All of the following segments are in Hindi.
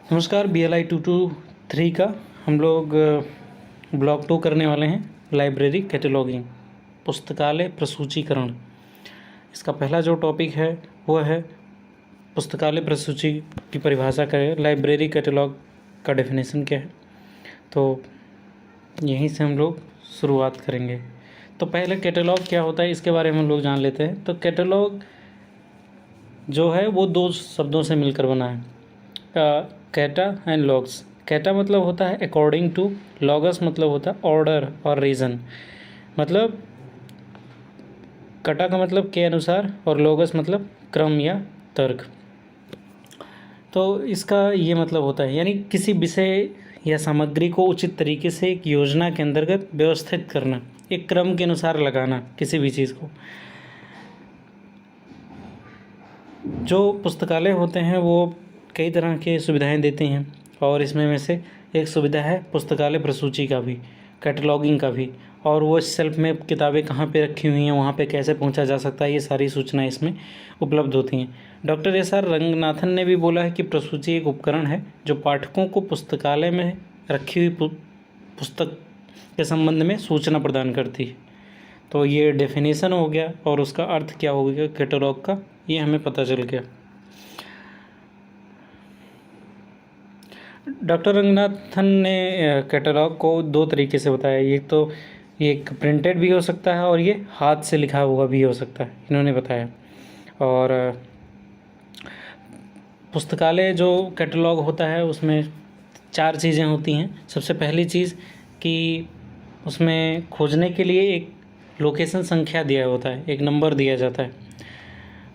नमस्कार। BLI 223 का हम लोग ब्लॉक 2 करने वाले हैं। लाइब्रेरी कैटलॉगिंग, पुस्तकालय प्रसूचीकरण। इसका पहला जो टॉपिक है वो है पुस्तकालय प्रसूची की परिभाषा क्या है, लाइब्रेरी कैटलॉग का डेफिनेशन क्या है। तो यहीं से हम लोग शुरुआत करेंगे। तो पहले कैटलॉग क्या होता है इसके बारे में हम लोग जान लेते हैं। तो कैटलॉग जो है वो दो शब्दों से मिलकर बना है, कैटा एंड लॉग्स। कैटा मतलब होता है अकॉर्डिंग टू, लॉगस मतलब होता है ऑर्डर और रीज़न। मतलब कटा का मतलब के अनुसार और लॉगस मतलब क्रम या तर्क। तो इसका ये मतलब होता है, यानी किसी विषय या सामग्री को उचित तरीके से एक योजना के अंतर्गत व्यवस्थित करना, एक क्रम के अनुसार लगाना किसी भी चीज़ को। जो पुस्तकालय होते हैं वो कई तरह के सुविधाएं देते हैं और इसमें में से एक सुविधा है पुस्तकालय प्रसूची का भी, कैटलॉगिंग का भी। और वो शेल्फ में किताबें कहाँ पे रखी हुई हैं, वहाँ पे कैसे पहुँचा जा सकता है, ये सारी सूचनाएं इसमें उपलब्ध होती हैं। डॉक्टर SR रंगनाथन ने भी बोला है कि प्रसूची एक उपकरण है जो पाठकों को पुस्तकालय में रखी हुई पुस्तक के संबंध में सूचना प्रदान करती है। तो ये डेफिनेशन हो गया और उसका अर्थ क्या हो गया कैटलॉग का, ये हमें पता चल गया। डॉक्टर रंगनाथन ने कैटलॉग को दो तरीके से बताया। एक तो एक प्रिंटेड भी हो सकता है और ये हाथ से लिखा हुआ भी हो सकता है, इन्होंने बताया। और पुस्तकालय जो कैटलॉग होता है उसमें 4 चीज़ें होती हैं। सबसे पहली चीज़ कि उसमें खोजने के लिए एक लोकेशन संख्या दिया होता है, एक नंबर दिया जाता है।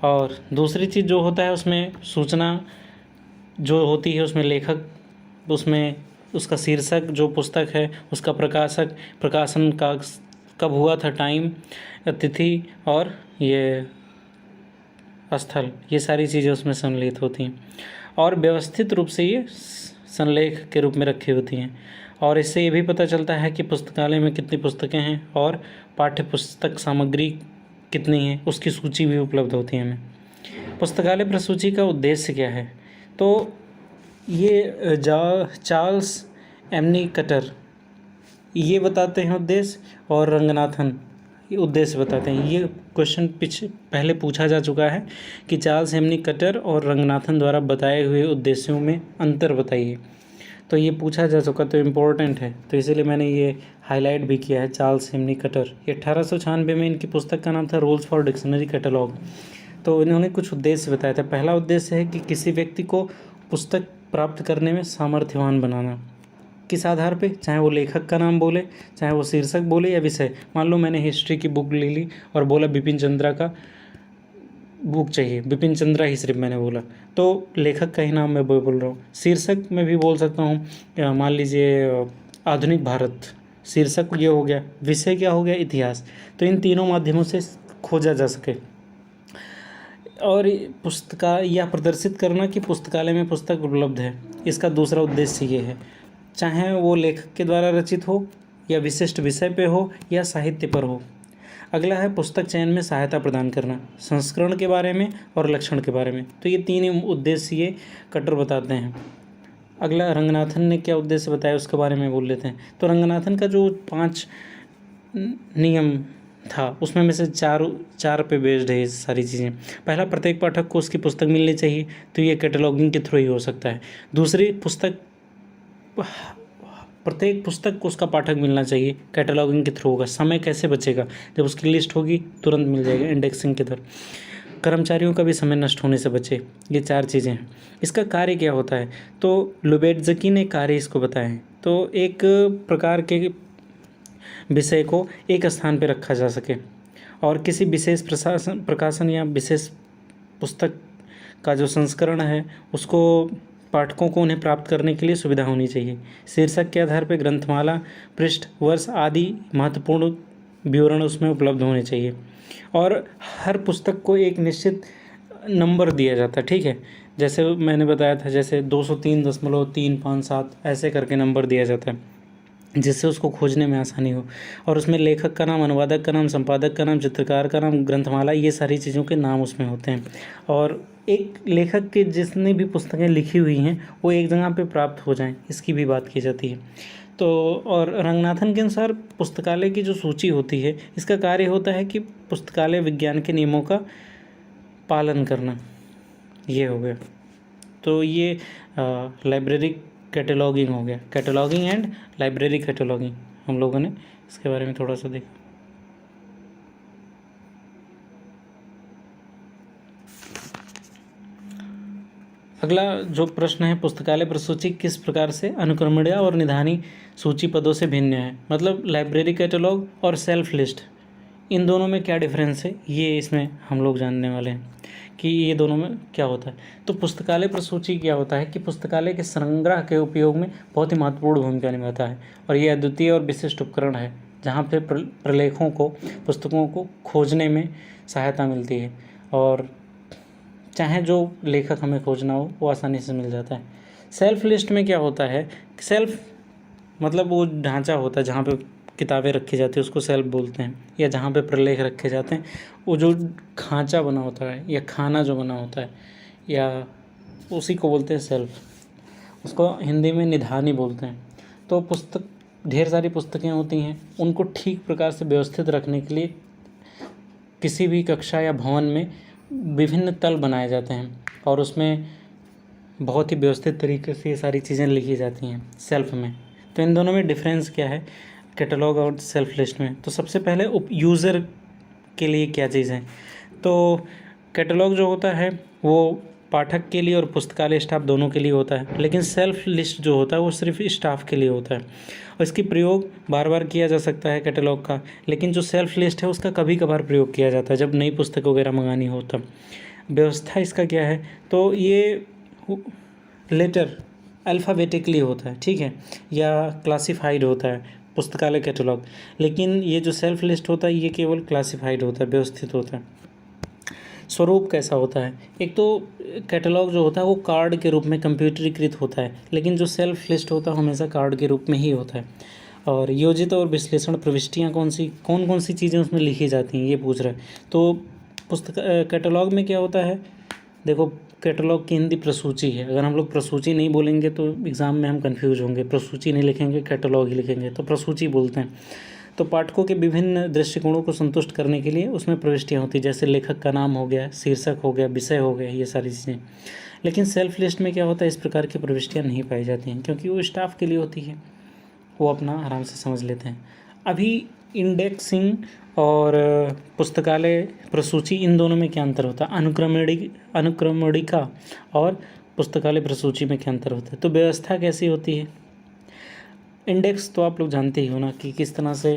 और दूसरी चीज़ जो होता है उसमें सूचना जो होती है, उसमें लेखक, उसमें उसका शीर्षक, जो पुस्तक है उसका प्रकाशक, प्रकाशन का कब हुआ था, टाइम, तिथि और ये स्थल, ये सारी चीज़ें उसमें सम्मिलित होती हैं और व्यवस्थित रूप से ये संलेख के रूप में रखी होती हैं। और इससे ये भी पता चलता है कि पुस्तकालय में कितनी पुस्तकें हैं और पाठ्य पुस्तक सामग्री कितनी है, उसकी सूची भी उपलब्ध होती है हमें। पुस्तकालय प्रसूची का उद्देश्य क्या है, तो ये चार्ल्स एमनी कटर ये बताते हैं उद्देश्य, और रंगनाथन ये उद्देश्य बताते हैं। ये क्वेश्चन पहले पूछा जा चुका है कि चार्ल्स एमनी कटर और रंगनाथन द्वारा बताए हुए उद्देश्यों में अंतर बताइए। तो ये पूछा जा चुका, तो इम्पोर्टेंट है, तो इसीलिए मैंने ये हाईलाइट भी किया है। चार्ल्स एमनी कटर, ये 1896 में इनकी पुस्तक का नाम था रूल्स फॉर डिक्शनरी कैटलॉग। तो इन्होंने कुछ उद्देश्य बताया था। पहला उद्देश्य है कि किसी व्यक्ति को पुस्तक प्राप्त करने में सामर्थ्यवान बनाना। किस आधार पे, चाहे वो लेखक का नाम बोले, चाहे वो शीर्षक बोले या विषय। मान लो मैंने हिस्ट्री की बुक ले ली और बोला बिपिन चंद्रा का बुक चाहिए, बिपिन चंद्रा ही सिर्फ मैंने बोला, तो लेखक का ही नाम मैं बोल रहा हूँ। शीर्षक में भी बोल सकता हूँ, मान लीजिए आधुनिक भारत, शीर्षक ये हो गया। विषय क्या हो गया, इतिहास। तो इन तीनों माध्यमों से खोजा जा सके। और यह प्रदर्शित करना कि पुस्तकालय में पुस्तक उपलब्ध है, इसका दूसरा उद्देश्य ये है। चाहे वो लेखक के द्वारा रचित हो या विशिष्ट विषय पे हो या साहित्य पर हो। अगला है पुस्तक चयन में सहायता प्रदान करना, संस्करण के बारे में और लक्षण के बारे में। तो ये 3 उद्देश्य ये कटर बताते हैं। अगला रंगनाथन ने क्या उद्देश्य बताया उसके बारे में बोल लेते हैं। तो रंगनाथन का जो 5 नियम था उसमें में से 4 पे बेस्ड है ये सारी चीज़ें। पहला, प्रत्येक पाठक को उसकी पुस्तक मिलनी चाहिए, तो ये कैटलॉगिंग के थ्रू ही हो सकता है। दूसरी, प्रत्येक पुस्तक को उसका पाठक मिलना चाहिए, कैटलॉगिंग के थ्रू होगा। समय कैसे बचेगा, जब उसकी लिस्ट होगी तुरंत मिल जाएगा इंडेक्सिंग के थ्रू। कर्मचारियों का भी समय नष्ट होने से बचे। ये 4 चीज़ें हैं। इसका कार्य क्या होता है, तो लुबेटज़की ने कार्य इसको बताया है। तो एक प्रकार के विषय को एक स्थान पर रखा जा सके और किसी विशेष प्रकाशन या विशेष पुस्तक का जो संस्करण है उसको पाठकों को उन्हें प्राप्त करने के लिए सुविधा होनी चाहिए। शीर्षक के आधार पर ग्रंथमाला, पृष्ठ, वर्ष आदि महत्वपूर्ण विवरण उसमें उपलब्ध होने चाहिए। और हर पुस्तक को एक निश्चित नंबर दिया जाता है, ठीक है। जैसे मैंने बताया था, जैसे 203.357 ऐसे करके नंबर दिया जाता है, जिससे उसको खोजने में आसानी हो। और उसमें लेखक का नाम, अनुवादक का नाम, संपादक का नाम, चित्रकार का नाम, ग्रंथमाला, ये सारी चीज़ों के नाम उसमें होते हैं। और एक लेखक के जितनी भी पुस्तकें लिखी हुई हैं वो एक जगह पे प्राप्त हो जाएं, इसकी भी बात की जाती है। तो और रंगनाथन के अनुसार पुस्तकालय की जो सूची होती है इसका कार्य होता है कि पुस्तकालय विज्ञान के नियमों का पालन करना, ये हो गया। तो ये लाइब्रेरी कैटलॉगिंग हो गया, कैटलॉगिंग एंड लाइब्रेरी कैटलॉगिंग हम लोगों ने इसके बारे में थोड़ा सा देखा। अगला जो प्रश्न है, पुस्तकालय प्रसूची किस प्रकार से अनुक्रमणीय और निधानी सूची पदों से भिन्न है। मतलब लाइब्रेरी कैटलॉग और सेल्फ लिस्ट, इन दोनों में क्या डिफरेंस है, ये इसमें हम लोग जानने वाले हैं कि ये दोनों में क्या होता है। तो पुस्तकालय प्रसूची क्या होता है कि पुस्तकालय के संग्रह के उपयोग में बहुत ही महत्वपूर्ण भूमिका निभाता है और ये अद्वितीय और विशिष्ट उपकरण है जहाँ पे प्रलेखों को, पुस्तकों को खोजने में सहायता मिलती है और चाहे जो लेखक हमें खोजना हो वो आसानी से मिल जाता है। सेल्फ लिस्ट में क्या होता है, सेल्फ मतलब वो ढांचा होता है जहाँ पे किताबें रखी जाती है उसको सेल्फ बोलते हैं, या जहाँ पे प्रलेख रखे जाते हैं वो जो खांचा बना होता है या खाना जो बना होता है या उसी को बोलते हैं सेल्फ, उसको हिंदी में निधानी बोलते हैं। तो पुस्तक, ढेर सारी पुस्तकें होती हैं, उनको ठीक प्रकार से व्यवस्थित रखने के लिए किसी भी कक्षा या भवन में विभिन्न तल बनाए जाते हैं और उसमें बहुत ही व्यवस्थित तरीके से ये सारी चीज़ें लिखी जाती हैं सेल्फ में। तो इन दोनों में डिफरेंस क्या है कैटलॉग और सेल्फ लिस्ट में। तो सबसे पहले यूज़र के लिए क्या चीज़ है, तो कैटलॉग जो होता है वो पाठक के लिए और पुस्तकालय स्टाफ दोनों के लिए होता है, लेकिन सेल्फ लिस्ट जो होता है वो सिर्फ स्टाफ के लिए होता है और इसकी प्रयोग बार बार किया जा सकता है कैटलॉग का, लेकिन जो सेल्फ लिस्ट है उसका कभी कभार प्रयोग किया जाता है जब नई पुस्तक वगैरह मंगानी हो तब। व्यवस्था इसका क्या है, तो ये लेटर अल्फ़ाबेटिकली होता है, ठीक है, या क्लासिफाइड होता है पुस्तकालय कैटलॉग, लेकिन ये जो सेल्फ लिस्ट होता है ये केवल क्लासिफाइड होता है, व्यवस्थित होता है। स्वरूप कैसा होता है, एक तो कैटलॉग जो होता है वो कार्ड के रूप में कंप्यूटरीकृत होता है, लेकिन जो सेल्फ लिस्ट होता है हमेशा कार्ड के रूप में ही होता है। और योजित और विश्लेषण प्रविष्टियाँ कौन कौन सी चीज़ें उसमें लिखी जाती हैं ये पूछ रहा है। तो पुस्तक कैटलॉग में क्या होता है, देखो कैटलॉग की हिंदी प्रसूची है, अगर हम लोग प्रसूची नहीं बोलेंगे तो एग्ज़ाम में हम कंफ्यूज होंगे, प्रसूची नहीं लिखेंगे कैटलॉग ही लिखेंगे, तो प्रसूची बोलते हैं। तो पाठकों के विभिन्न दृष्टिकोणों को संतुष्ट करने के लिए उसमें प्रविष्टियाँ होती हैं, जैसे लेखक का नाम हो गया, शीर्षक हो गया, विषय हो गया, ये सारी चीज़ें। लेकिन सेल्फ लिस्ट में क्या होता है, इस प्रकार की प्रविष्टियाँ नहीं पाई जाती हैं क्योंकि वो स्टाफ के लिए होती है, वो अपना आराम से समझ लेते हैं। अभी इंडेक्सिंग और पुस्तकालय प्रसूची, इन दोनों में क्या अंतर होता है, अनुक्रमणिका और पुस्तकालय प्रसूची में क्या अंतर होता है। तो व्यवस्था कैसी होती है, इंडेक्स तो आप लोग जानते ही हो ना कि किस तरह से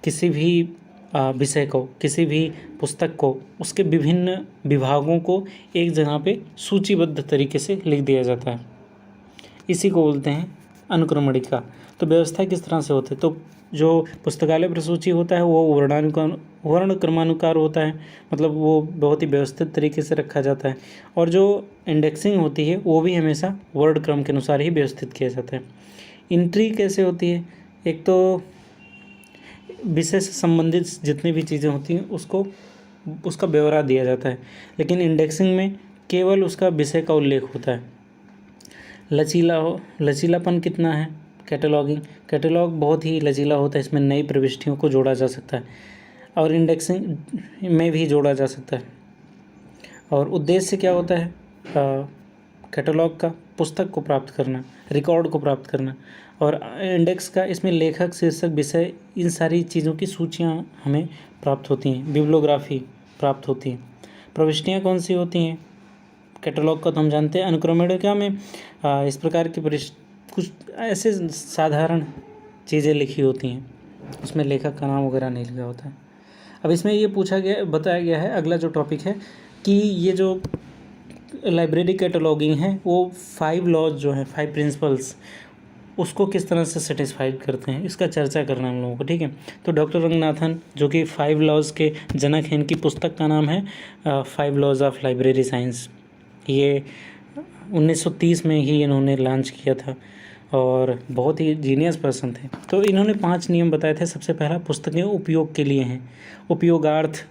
किसी भी विषय को, किसी भी पुस्तक को, उसके विभिन्न विभागों को एक जगह पे सूचीबद्ध तरीके से लिख दिया जाता है, इसी को बोलते हैं अनुक्रमणिका। तो व्यवस्था किस तरह से होती है, तो जो पुस्तकालय प्रसूची होता है वो वर्ण क्रमानुसार होता है, मतलब वो बहुत ही व्यवस्थित तरीके से रखा जाता है, और जो इंडेक्सिंग होती है वो भी हमेशा वर्ण क्रम के अनुसार ही व्यवस्थित किया जाता है। एंट्री कैसे होती है, एक तो विषय से संबंधित जितनी भी चीज़ें होती हैं उसका ब्यौरा दिया जाता है, लेकिन इंडेक्सिंग में केवल उसका विषय का उल्लेख होता है। लचीलापन कितना है, कैटलॉग बहुत ही लचीला होता है, इसमें नई प्रविष्टियों को जोड़ा जा सकता है और इंडेक्सिंग में भी जोड़ा जा सकता है। और उद्देश्य क्या होता है कैटलॉग का, पुस्तक को प्राप्त करना, रिकॉर्ड को प्राप्त करना, और इंडेक्स का इसमें लेखक, शीर्षक, विषय, इन सारी चीज़ों की सूचियाँ हमें प्राप्त होती हैं, बिब्लियोग्राफी प्राप्त होती है। प्रविष्टियाँ कौन सी होती हैं कैटलॉग का तो हम जानते हैं। अनुक्रमणिका में इस प्रकार की कुछ ऐसे साधारण चीज़ें लिखी होती हैं, उसमें लेखक का नाम वगैरह नहीं लिखा होता है। अब इसमें ये बताया गया है, अगला जो टॉपिक है कि ये जो लाइब्रेरी कैटलॉगिंग है वो 5 लॉज जो हैं, 5 प्रिंसिपल्स, उसको किस तरह से सेटिस्फाइड करते हैं, इसका चर्चा करना है हम लोगों को, ठीक है। तो डॉक्टर रंगनाथन जो कि 5 लॉज के जनक हैं, इनकी पुस्तक का नाम है 5 लॉज ऑफ लाइब्रेरी साइंस। ये 1930 में ही इन्होंने लॉन्च किया था और बहुत ही जीनियस पर्सन थे। तो इन्होंने 5 नियम बताए थे। सबसे पहला, पुस्तकें उपयोग के लिए हैं, उपयोगार्थ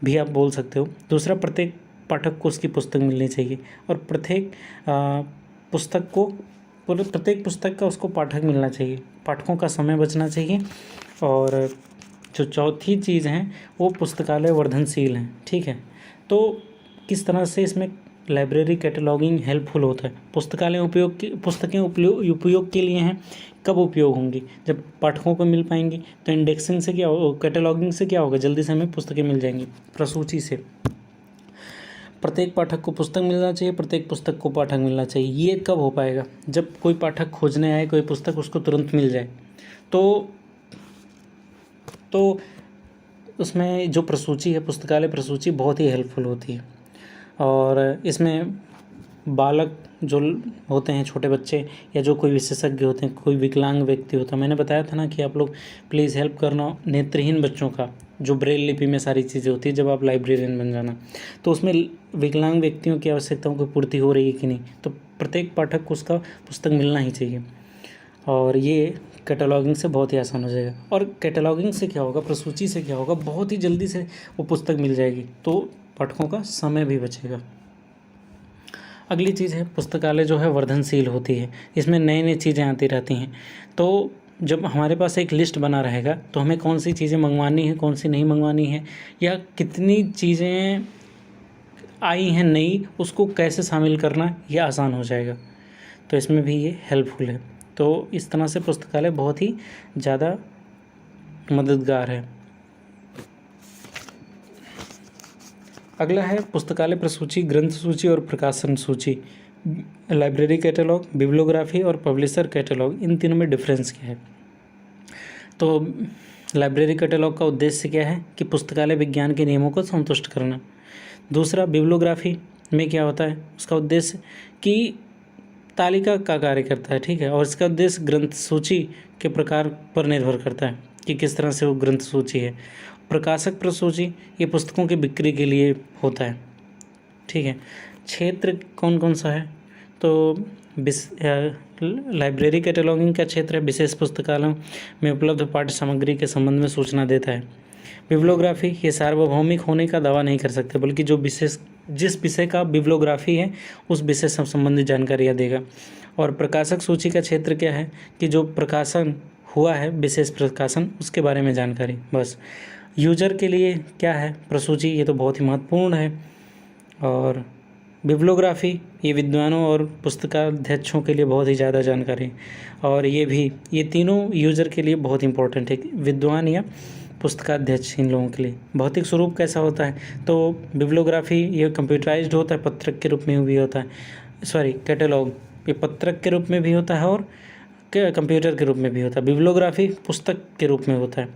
भी आप बोल सकते हो। दूसरा, प्रत्येक पाठक को उसकी पुस्तक मिलनी चाहिए और प्रत्येक पुस्तक का उसको पाठक मिलना चाहिए, पाठकों का समय बचना चाहिए। और जो चौथी चीज़ है वो पुस्तकालय वर्धनशील हैं, ठीक है। तो किस तरह से इसमें लाइब्रेरी कैटलॉगिंग हेल्पफुल होता है। पुस्तकें उपयोग के लिए हैं, कब उपयोग होंगी, जब पाठकों को मिल पाएंगी। तो इंडेक्सिंग से क्या हो, कैटलॉगिंग से क्या होगा, जल्दी से हमें पुस्तकें मिल जाएंगी। प्रसूची से प्रत्येक पाठक को पुस्तक मिलना चाहिए, प्रत्येक पुस्तक को पाठक मिलना चाहिए। ये कब हो पाएगा, जब कोई पाठक खोजने आए कोई पुस्तक, उसको तुरंत मिल जाए। तो उसमें जो प्रसूची है, पुस्तकालय प्रसूची बहुत ही हेल्पफुल होती है। और इसमें बालक जो होते हैं, छोटे बच्चे या जो कोई विशेषज्ञ होते हैं, कोई विकलांग व्यक्ति होता है, मैंने बताया था ना कि आप लोग प्लीज़ हेल्प करना नेत्रहीन बच्चों का, जो ब्रेल लिपि में सारी चीज़ें होती है, जब आप लाइब्रेरियन बन जाना। तो उसमें विकलांग व्यक्तियों की आवश्यकताओं की पूर्ति हो रही है कि नहीं, तो प्रत्येक पाठक को उसका पुस्तक मिलना ही चाहिए। और ये कैटलॉगिंग से बहुत ही आसान हो जाएगा। और कैटलॉगिंग से क्या होगा, प्रसूची से क्या होगा, बहुत ही जल्दी से वो पुस्तक मिल जाएगी, तो पाठकों का समय भी बचेगा। अगली चीज़ है, पुस्तकालय जो है वर्धनशील होती है, इसमें नई नई चीज़ें आती रहती हैं। तो जब हमारे पास एक लिस्ट बना रहेगा तो हमें कौन सी चीज़ें मंगवानी है, कौन सी नहीं मंगवानी है, या कितनी चीज़ें आई हैं नई, उसको कैसे शामिल करना, यह आसान हो जाएगा। तो इसमें भी ये हेल्पफुल है। तो इस तरह से पुस्तकालय बहुत ही ज़्यादा मददगार है। अगला है पुस्तकालय प्रसूची, ग्रंथ सूची और प्रकाशन सूची। लाइब्रेरी कैटलॉग, बिब्लियोग्राफी और पब्लिशर कैटलॉग, इन तीनों में डिफरेंस क्या है। तो लाइब्रेरी कैटलॉग का उद्देश्य क्या है कि पुस्तकालय विज्ञान के नियमों को संतुष्ट करना। दूसरा, बिब्लियोग्राफी में क्या होता है, उसका उद्देश्य कि तालिका का कार्य करता है, ठीक है। और इसका उद्देश्य ग्रंथ सूची के प्रकार पर निर्भर करता है कि किस तरह से वो ग्रंथ सूची है। प्रकाशक प्रसूची, ये पुस्तकों की बिक्री के लिए होता है, ठीक है। क्षेत्र कौन कौन सा है, तो लाइब्रेरी कैटलॉगिंग का क्षेत्र है, विशेष पुस्तकालयों में उपलब्ध पाठ्य सामग्री के संबंध में सूचना देता है। बिब्लियोग्राफी, ये सार्वभौमिक होने का दावा नहीं कर सकते, बल्कि जिस विषय का बिब्लियोग्राफी है उस विषय से संबंधित जानकारियाँ देगा। और प्रकाशक सूची का क्षेत्र क्या है कि जो प्रकाशन हुआ है, विशेष प्रकाशन, उसके बारे में जानकारी, बस। यूजर के लिए क्या है प्रसूची, ये तो बहुत ही महत्वपूर्ण है। और बिब्लियोग्राफी, ये विद्वानों और पुस्तकाध्यक्षों के लिए बहुत ही ज़्यादा जानकारी। और ये तीनों यूजर के लिए बहुत इंपॉर्टेंट है, विद्वान या पुस्तकाध्यक्ष, इन लोगों के लिए। भौतिक स्वरूप कैसा होता है, तो बिब्लियोग्राफी ये कंप्यूटराइज्ड होता है, पत्रक के रूप में भी होता है। कैटलॉग ये पत्रक के रूप में भी होता है और कंप्यूटर के रूप में भी होता है। बिब्लियोग्राफी पुस्तक के रूप में होता है,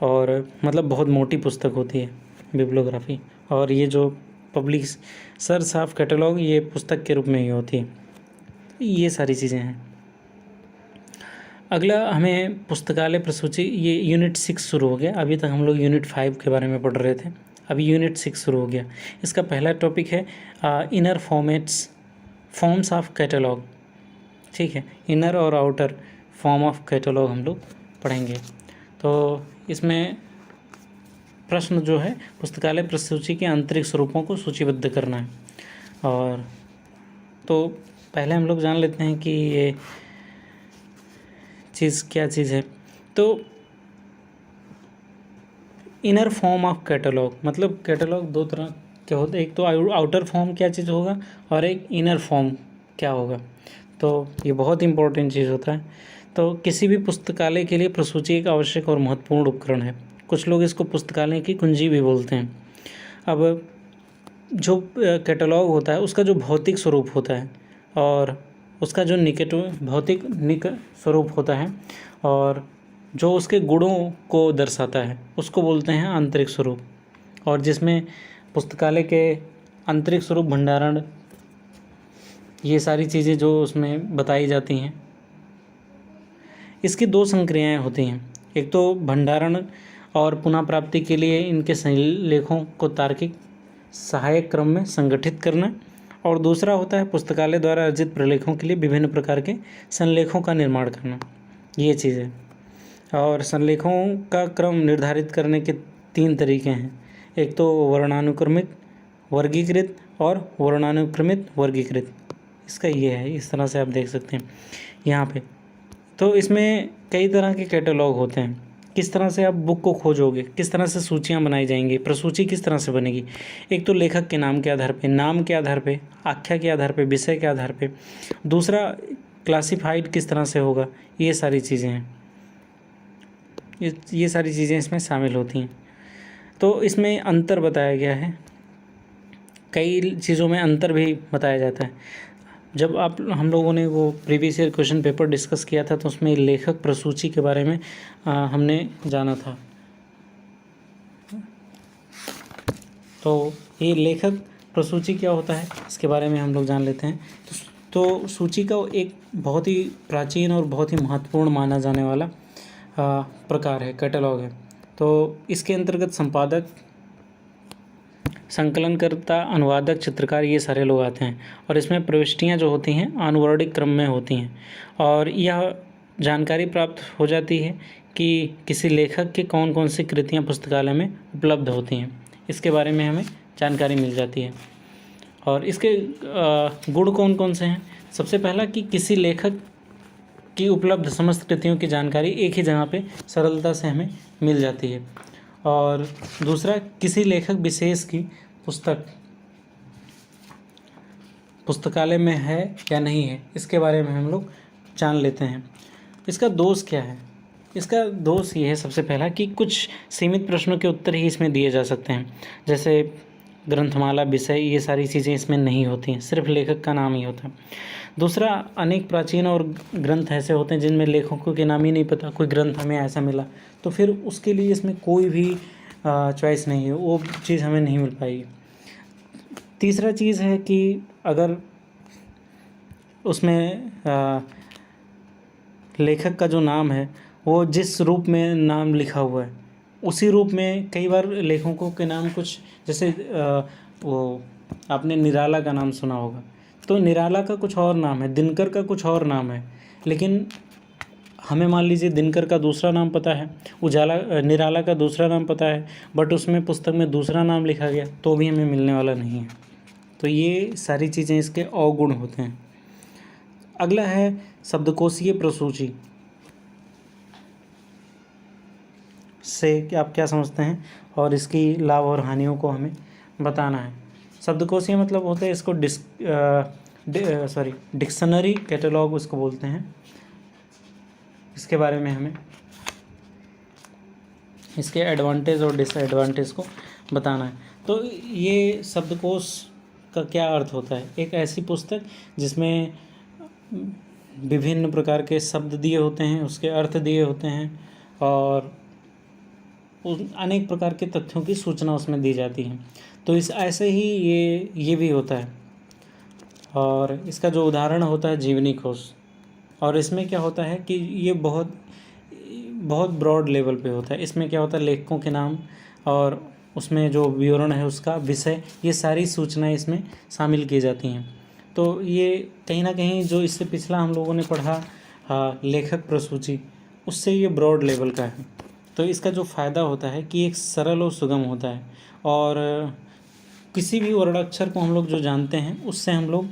और मतलब बहुत मोटी पुस्तक होती है बिब्लियोग्राफी। और ये जो पब्लिशर्स ऑफ कैटलॉग, ये पुस्तक के रूप में ही होती है। ये सारी चीज़ें हैं। अगला हमें पुस्तकालय प्रसूची, ये यूनिट 6 शुरू हो गया। अभी तक हम लोग यूनिट 5 के बारे में पढ़ रहे थे, अभी यूनिट 6 शुरू हो गया। इसका पहला टॉपिक है इनर फॉर्म्स ऑफ कैटलॉग, ठीक है। इनर और आउटर फॉर्म ऑफ कैटलॉग हम लोग पढ़ेंगे। तो इसमें प्रश्न जो है, पुस्तकालय प्रसूची के आंतरिक स्वरूपों को सूचीबद्ध करना है। और तो पहले हम लोग जान लेते हैं कि ये चीज़ क्या चीज़ है। तो इनर फॉर्म ऑफ कैटलॉग, मतलब कैटलॉग दो तरह के होते हैं, एक तो आउटर फॉर्म क्या चीज़ होगा और एक इनर फॉर्म क्या होगा। तो ये बहुत इंपॉर्टेंट चीज़ होता है। तो किसी भी पुस्तकालय के लिए प्रसूची एक आवश्यक और महत्वपूर्ण उपकरण है। कुछ लोग इसको पुस्तकालय की कुंजी भी बोलते हैं। अब जो कैटलॉग होता है उसका जो भौतिक स्वरूप होता है और उसका जो भौतिक स्वरूप होता है और जो उसके गुणों को दर्शाता है उसको बोलते हैं आंतरिक स्वरूप। और जिसमें पुस्तकालय के आंतरिक स्वरूप, भंडारण, ये सारी चीज़ें जो उसमें बताई जाती हैं, इसकी 2 संक्रियाएँ होती हैं। एक तो भंडारण और पुनः प्राप्ति के लिए इनके संलेखों को तार्किक सहायक क्रम में संगठित करना, और दूसरा होता है पुस्तकालय द्वारा अर्जित प्रलेखों के लिए विभिन्न प्रकार के संलेखों का निर्माण करना। ये चीज़ है। और संलेखों का क्रम निर्धारित करने के 3 तरीके हैं। एक तो वर्णानुक्रमिक, वर्गीकृत और वर्णानुक्रमित वर्गीकृत। इसका ये है, इस तरह से आप देख सकते हैं यहाँ पे। तो इसमें कई तरह के कैटलॉग होते हैं। किस तरह से आप बुक को खोजोगे, किस तरह से सूचियाँ बनाई जाएंगी, प्रसूची किस तरह से बनेगी। एक तो लेखक के नाम के आधार पे, नाम के आधार पे, आख्या के आधार पे, विषय के आधार पे। दूसरा, क्लासिफाइड किस तरह से होगा, ये सारी चीज़ें हैं, ये सारी चीज़ें इसमें शामिल होती हैं। तो इसमें अंतर बताया गया है, कई चीज़ों में अंतर भी बताया जाता है। जब हम लोगों ने वो previous year question paper discuss किया था तो उसमें लेखक प्रसूची के बारे में हमने जाना था। तो ये लेखक प्रसूची क्या होता है इसके बारे में हम लोग जान लेते हैं। तो सूची का एक बहुत ही प्राचीन और बहुत ही महत्वपूर्ण माना जाने वाला प्रकार है, कैटलॉग है। तो इसके अंतर्गत संपादक, संकलनकर्ता, अनुवादक, चित्रकार, ये सारे लोग आते हैं। और इसमें प्रविष्टियाँ जो होती हैं आनुवर्णिक क्रम में होती हैं और यह जानकारी प्राप्त हो जाती है कि किसी लेखक के कौन कौन सी कृतियाँ पुस्तकालय में उपलब्ध होती हैं, इसके बारे में हमें जानकारी मिल जाती है। और इसके गुण कौन कौन से हैं। सबसे पहला कि किसी लेखक की उपलब्ध समस्त कृतियों की जानकारी एक ही जगह पे सरलता से हमें मिल जाती है। और दूसरा, किसी लेखक विशेष की पुस्तक पुस्तकालय में है या नहीं है, इसके बारे में हम लोग जान लेते हैं। इसका दोष क्या है। इसका दोष ये है सबसे पहला कि कुछ सीमित प्रश्नों के उत्तर ही इसमें दिए जा सकते हैं, जैसे ग्रंथमाला, विषय, ये सारी चीज़ें इसमें नहीं होती हैं, सिर्फ लेखक का नाम ही होता है। दूसरा, अनेक प्राचीन और ग्रंथ ऐसे होते हैं जिनमें लेखकों के नाम ही नहीं पता, कोई ग्रंथ हमें ऐसा मिला तो फिर उसके लिए इसमें कोई भी चॉइस नहीं है, वो चीज़ हमें नहीं मिल पाएगी। तीसरा चीज़ है कि अगर उसमें लेखक का जो नाम है वो जिस रूप में नाम लिखा हुआ है उसी रूप में, कई बार लेखकों के नाम कुछ, जैसे वो आपने निराला का नाम सुना होगा, तो निराला का कुछ और नाम है, दिनकर का कुछ और नाम है, लेकिन हमें मान लीजिए दिनकर का दूसरा नाम पता है, निराला का दूसरा नाम पता है, बट उसमें पुस्तक में दूसरा नाम लिखा गया तो भी हमें मिलने वाला नहीं है। तो ये सारी चीज़ें इसके अवगुण होते हैं। अगला है शब्दकोशीय प्रसूची। से आप क्या समझते हैं और इसकी लाभ और हानियों को हमें बताना है। शब्दकोशीय मतलब होता है इसको डिक्शनरी कैटलॉग उसको बोलते हैं। इसके बारे में हमें इसके एडवांटेज और डिसएडवांटेज को बताना है। तो ये शब्दकोश का क्या अर्थ होता है। एक ऐसी पुस्तक जिसमें विभिन्न प्रकार के शब्द दिए होते हैं, उसके अर्थ दिए होते हैं और अनेक प्रकार के तथ्यों की सूचना उसमें दी जाती है। तो इस ऐसे ही ये भी होता है। और इसका जो उदाहरण होता है जीवनी कोश, और इसमें क्या होता है कि ये बहुत बहुत ब्रॉड लेवल पे होता है। इसमें क्या होता है, लेखकों के नाम और उसमें जो विवरण है उसका विषय, ये सारी सूचनाएं इसमें शामिल की जाती हैं। तो ये कहीं ना कहीं जो इससे पिछला हम लोगों ने पढ़ा लेखक प्रसूची, उससे ये ब्रॉड लेवल का है। तो इसका जो फ़ायदा होता है कि एक सरल और सुगम होता है और किसी भी वर्णाक्षर को हम लोग जो जानते हैं उससे हम लोग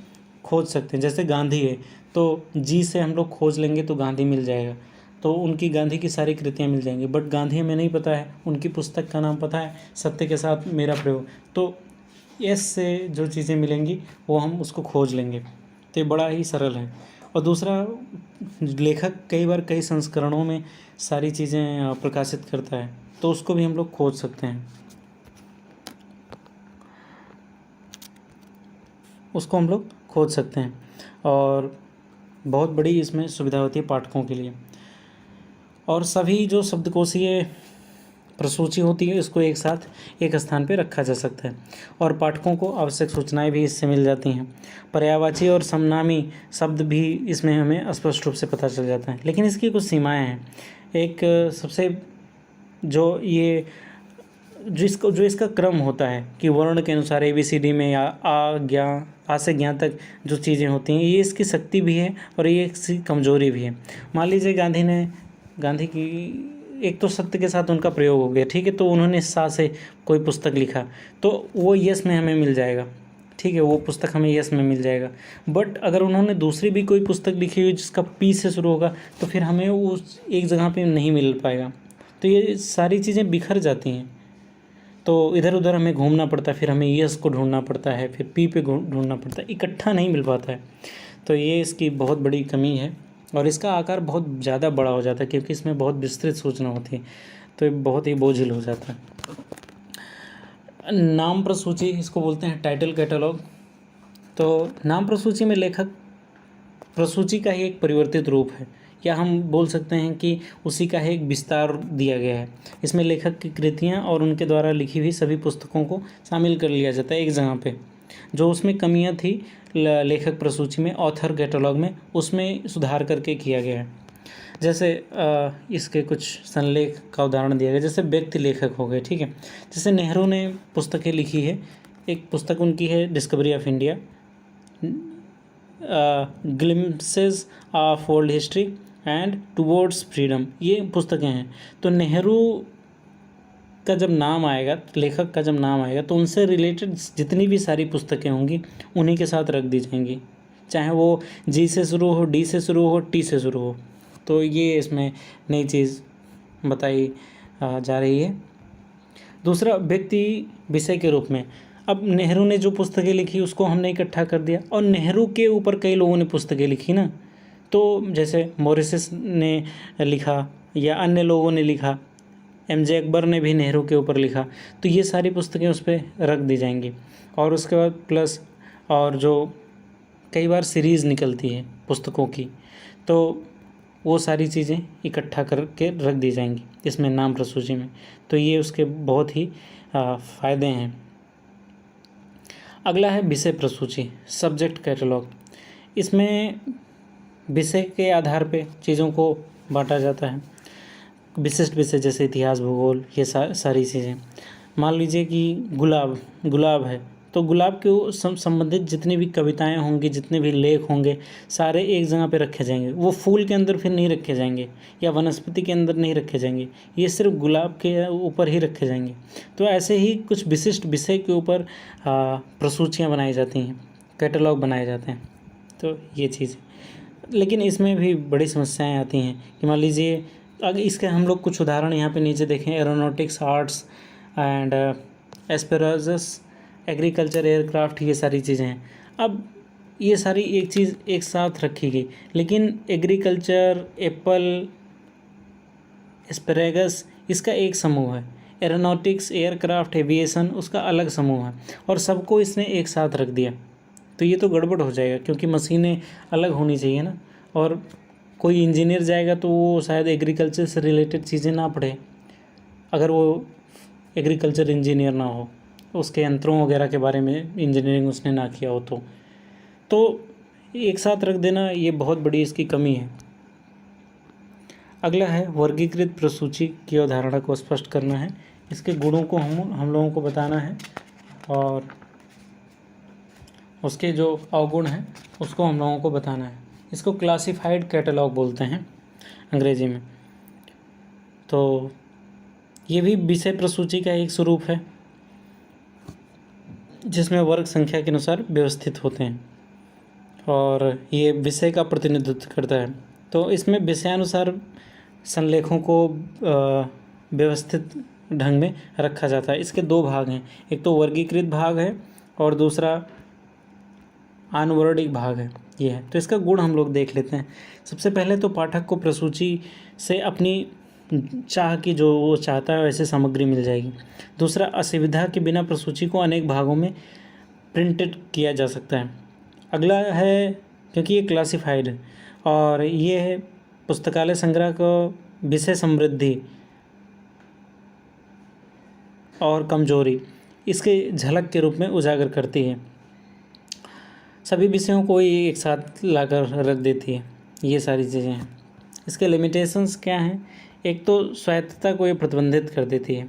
खोज सकते हैं। जैसे गांधी है तो जी से हम लोग खोज लेंगे तो गांधी मिल जाएगा, तो उनकी गांधी की सारी कृतियाँ मिल जाएंगी। बट गांधी हमें नहीं पता है, उनकी पुस्तक का नाम पता है, सत्य के साथ मेरा प्रयोग, तो एस से जो चीज़ें मिलेंगी वो हम उसको खोज लेंगे। तो ये बड़ा ही सरल है। और दूसरा, लेखक कई बार कई संस्करणों में सारी चीज़ें प्रकाशित करता है तो उसको भी हम लोग खोज सकते हैं, उसको हम लोग खोज सकते हैं। और बहुत बड़ी इसमें सुविधा होती है पाठकों के लिए। और सभी जो शब्दकोशीय प्रसूची होती है इसको एक साथ एक स्थान पे रखा जा सकता है और पाठकों को आवश्यक सूचनाएं भी इससे मिल जाती हैं। पर्यायवाची और समनामी शब्द भी इसमें हमें स्पष्ट रूप से पता चल जाता है, लेकिन इसकी कुछ सीमाएं हैं। एक सबसे जो इसका क्रम होता है कि वर्ण के अनुसार ABCD में या आ से ज्ञा तक जो चीज़ें होती हैं, ये इसकी शक्ति भी है और ये इसकी कमजोरी भी है। मान लीजिए गांधी की एक तो सत्य के साथ उनका प्रयोग हो गया, ठीक है, तो उन्होंने सा से कोई पुस्तक लिखा तो वो यस में हमें मिल जाएगा, ठीक है, वो पुस्तक हमें यस में मिल जाएगा। बट अगर उन्होंने दूसरी भी कोई पुस्तक लिखी हुई जिसका पी से शुरू होगा तो फिर हमें उस एक जगह पे नहीं मिल पाएगा। तो ये सारी चीज़ें बिखर जाती हैं, तो इधर उधर हमें घूमना पड़ता है, फिर हमें यस को ढूंढना पड़ता है, फिर पी पे ढूंढना पड़ता है, इकट्ठा नहीं मिल पाता है। तो ये इसकी बहुत बड़ी कमी है और इसका आकार बहुत ज़्यादा बड़ा हो जाता है क्योंकि इसमें बहुत विस्तृत सूचना होती है, तो ये बहुत ही बोझिल हो जाता है। नाम प्रसूची, इसको बोलते हैं टाइटल कैटलॉग। तो नाम प्रसूची में लेखक प्रसूची का ही एक परिवर्तित रूप है, या हम बोल सकते हैं कि उसी का एक विस्तार दिया गया है। इसमें लेखक की कृतियाँ और उनके द्वारा लिखी हुई सभी पुस्तकों को शामिल कर लिया जाता है एक जगह पे। जो उसमें कमियां थी लेखक प्रसूची में, ऑथर कैटलॉग में, उसमें सुधार करके किया गया है। जैसे इसके कुछ संलेख का उदाहरण दिया गया, जैसे व्यक्ति लेखक हो गए, ठीक है। जैसे नेहरू ने पुस्तकें लिखी है, एक पुस्तक उनकी है discovery of India, glimpses of world history and towards freedom, ये पुस्तकें हैं। तो नेहरू का जब नाम आएगा, लेखक का जब नाम आएगा, तो उनसे रिलेटेड जितनी भी सारी पुस्तकें होंगी उन्हीं के साथ रख दी जाएंगी, चाहे वो जी से शुरू हो, डी से शुरू हो, टी से शुरू हो। तो ये इसमें नई चीज़ बताई जा रही है। दूसरा, व्यक्ति विषय के रूप में, अब नेहरू ने जो पुस्तकें लिखी उसको हमने इकट्ठा कर दिया, और नेहरू के ऊपर कई लोगों ने पुस्तकें लिखी ना, तो जैसे मोरिस ने लिखा या अन्य लोगों ने लिखा, एमजे अकबर ने भी नेहरू के ऊपर लिखा, तो ये सारी पुस्तकें उस पर रख दी जाएंगी। और उसके बाद प्लस, और जो कई बार सीरीज़ निकलती है पुस्तकों की, तो वो सारी चीज़ें इकट्ठा करके रख दी जाएंगी इसमें नाम प्रसूची में। तो ये उसके बहुत ही फ़ायदे हैं। अगला है विषय प्रसूची, सब्जेक्ट कैटलॉग। इसमें विषय के आधार पे चीज़ों को बांटा जाता है। विशिष्ट विषय जैसे इतिहास, भूगोल, ये सारी चीज़ें। मान लीजिए कि गुलाब है, तो गुलाब के संबंधित जितनी भी कविताएं होंगी, जितने भी लेख होंगे, सारे एक जगह पे रखे जाएंगे। वो फूल के अंदर फिर नहीं रखे जाएंगे या वनस्पति के अंदर नहीं रखे जाएंगे, ये सिर्फ गुलाब के ऊपर ही रखे जाएंगे। तो ऐसे ही कुछ विशिष्ट विषय के ऊपर प्रसूचियाँ बनाई जाती हैं, कैटलॉग बनाए जाते हैं। तो ये चीज़, लेकिन इसमें भी बड़ी समस्याएँ आती हैं कि मान लीजिए, अगर इसके हम लोग कुछ उदाहरण यहाँ पे नीचे देखें, aeronautics, arts and asparagus, agriculture, aircraft, ये सारी चीज़ें हैं। अब ये सारी एक चीज़ एक साथ रखी गई, लेकिन एग्रीकल्चर, एप्पल, एस्पेरेगस इसका एक समूह है, एरोनॉटिक्स, एयरक्राफ्ट, एविएशन उसका अलग समूह है, और सबको इसने एक साथ रख दिया। तो ये तो गड़बड़ हो जाएगा, क्योंकि मशीनें अलग होनी चाहिए ना, और कोई इंजीनियर जाएगा तो वो शायद एग्रीकल्चर से रिलेटेड चीज़ें ना पढ़े, अगर वो एग्रीकल्चर इंजीनियर ना हो, उसके यंत्रों वगैरह के बारे में इंजीनियरिंग उसने ना किया हो। तो एक साथ रख देना ये बहुत बड़ी इसकी कमी है। अगला है वर्गीकृत प्रसूची की अवधारणा को स्पष्ट करना है, इसके गुणों को हम लोगों को बताना है, और उसके जो अवगुण हैं उसको हम लोगों को बताना है। इसको क्लासिफाइड कैटलॉग बोलते हैं अंग्रेजी में। तो ये भी विषय प्रसूची का एक स्वरूप है, जिसमें वर्ग संख्या के अनुसार व्यवस्थित होते हैं, और ये विषय का प्रतिनिधित्व करता है। तो इसमें विषयानुसार संलेखों को व्यवस्थित ढंग में रखा जाता है। इसके दो भाग हैं, एक तो वर्गीकृत भाग है और दूसरा आनुवर्णिक भाग है, ये है। तो इसका गुण हम लोग देख लेते हैं। सबसे पहले तो पाठक को प्रसूची से अपनी चाह की, जो वो चाहता है वैसे सामग्री मिल जाएगी। दूसरा, असुविधा के बिना प्रसूची को अनेक भागों में प्रिंटेड किया जा सकता है। अगला है, क्योंकि ये क्लासिफाइड है, और ये है पुस्तकालय संग्रह को विषय समृद्धि और कमजोरी इसके झलक के रूप में उजागर करती है, सभी विषयों को ये एक साथ लाकर रख देती है। ये सारी चीज़ें हैं। इसके लिमिटेशंस क्या हैं? एक तो स्वायत्तता को ये प्रतिबंधित कर देती है,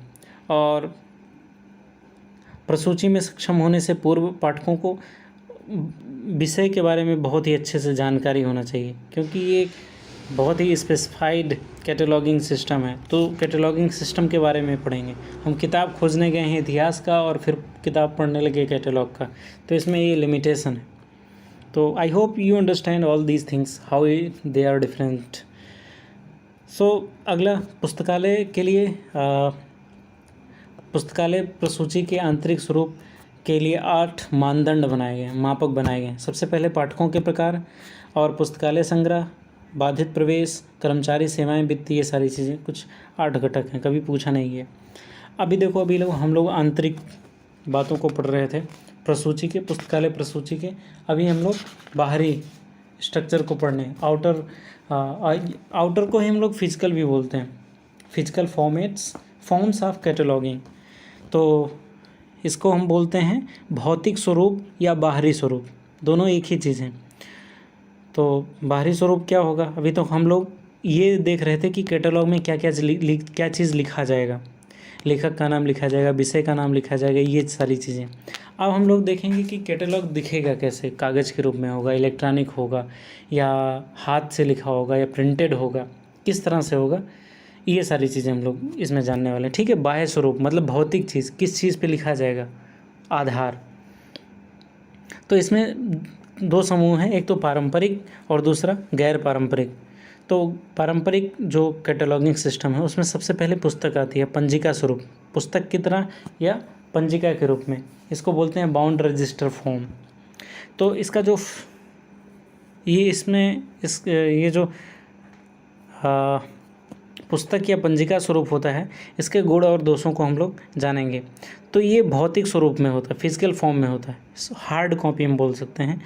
और प्रसूची में सक्षम होने से पूर्व पाठकों को विषय के बारे में बहुत ही अच्छे से जानकारी होना चाहिए, क्योंकि ये बहुत ही स्पेसिफाइड कैटलॉगिंग सिस्टम है, तो कैटलॉगिंग सिस्टम के बारे में पढ़ेंगे। हम किताब खोजने गए हैं इतिहास का और फिर किताब पढ़ने लगे कैटलॉग का, तो इसमें ये लिमिटेशन है। तो I hope you understand all these things how they are different. So अगला पुस्तकालय के लिए पुस्तकालय प्रसूची के आंतरिक स्वरूप के लिए 8 मानदंड बनाए गए, मापक बनाए गए। सबसे पहले पाठकों के प्रकार और पुस्तकालय संग्रह, बाधित प्रवेश, कर्मचारी सेवाएं, वित्तीय, ये सारी चीज़ें कुछ 8 घटक हैं, कभी पूछा नहीं है। अभी देखो, अभी हम लोग आंतरिक बातों को पढ़ रहे थे प्रसूची के, पुस्तकालय प्रसूची के। अभी हम लोग बाहरी स्ट्रक्चर को पढ़ने, आउटर को ही हम लोग फिजिकल भी बोलते हैं, फिजिकल फॉर्म्स ऑफ कैटलॉगिंग। तो इसको हम बोलते हैं भौतिक स्वरूप या बाहरी स्वरूप, दोनों एक ही चीज़ हैं। तो बाहरी स्वरूप क्या होगा? अभी तो हम लोग ये देख रहे थे कि कैटलॉग में क्या क्या चीज़ लिखा जाएगा, लेखक का नाम लिखा जाएगा, विषय का नाम लिखा जाएगा, ये सारी चीज़ें। अब हम लोग देखेंगे कि कैटलॉग दिखेगा कैसे, कागज़ के रूप में होगा, इलेक्ट्रॉनिक होगा, या हाथ से लिखा होगा, या प्रिंटेड होगा, किस तरह से होगा, ये सारी चीज़ें हम लोग इसमें जानने वाले हैं। ठीक है, बाह्य स्वरूप मतलब भौतिक चीज़, किस चीज़ पे लिखा जाएगा, आधार। तो इसमें 2 समूह हैं, एक तो पारंपरिक और दूसरा गैर पारंपरिक। तो पारंपरिक जो कैटलॉगिंग सिस्टम है उसमें सबसे पहले पुस्तक आती है, पंजिका स्वरूप, पुस्तक की तरह या पंजिका के रूप में, इसको बोलते हैं बाउंड रजिस्टर फॉर्म। तो इसका जो ये जो पुस्तक या पंजिका स्वरूप होता है, इसके गुण और दोषों को हम लोग जानेंगे। तो ये भौतिक स्वरूप में होता है, फिजिकल फॉर्म में होता है, हार्ड कॉपी हम बोल सकते हैं।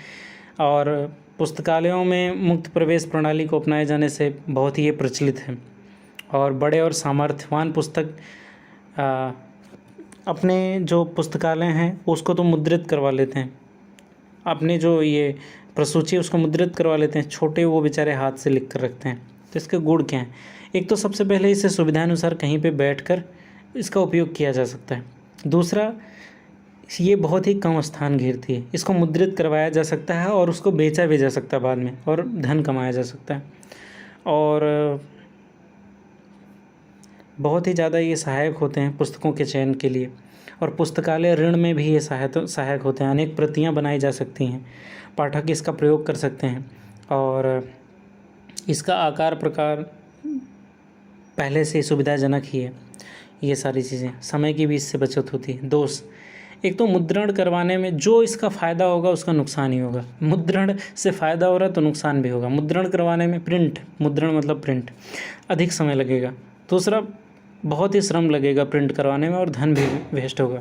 और पुस्तकालयों में मुक्त प्रवेश प्रणाली को अपनाए जाने से बहुत ही ये प्रचलित है। और बड़े और सामर्थ्यवान पुस्तक अपने जो पुस्तकालय हैं उसको तो मुद्रित करवा लेते हैं, अपने जो ये प्रसूची उसको मुद्रित करवा लेते हैं, छोटे वो बेचारे हाथ से लिख कर रखते हैं। तो इसके गुण क्या हैं? एक तो सबसे पहले इसे सुविधानुसार कहीं पे बैठकर इसका उपयोग किया जा सकता है। दूसरा, ये बहुत ही कम स्थान घेरती है, इसको मुद्रित करवाया जा सकता है और उसको बेचा भी जा सकता है बाद में, और धन कमाया जा सकता है। और बहुत ही ज़्यादा ये सहायक होते हैं पुस्तकों के चयन के लिए। और पुस्तकालय ऋण में भी ये सहायक होते हैं, अनेक प्रतियाँ बनाई जा सकती हैं, पाठक इसका प्रयोग कर सकते हैं। और इसका आकार प्रकार पहले से सुविधाजनक ही है। ये सारी चीज़ें, समय की भी इससे बचत होती है। दोष, एक तो मुद्रण करवाने में जो इसका फ़ायदा होगा उसका नुकसान ही होगा। मुद्रण से फ़ायदा हो रहा है तो नुकसान भी होगा। मुद्रण करवाने में मुद्रण मतलब प्रिंट, अधिक समय लगेगा। दूसरा, बहुत ही श्रम लगेगा प्रिंट करवाने में और धन भी वेस्ट होगा।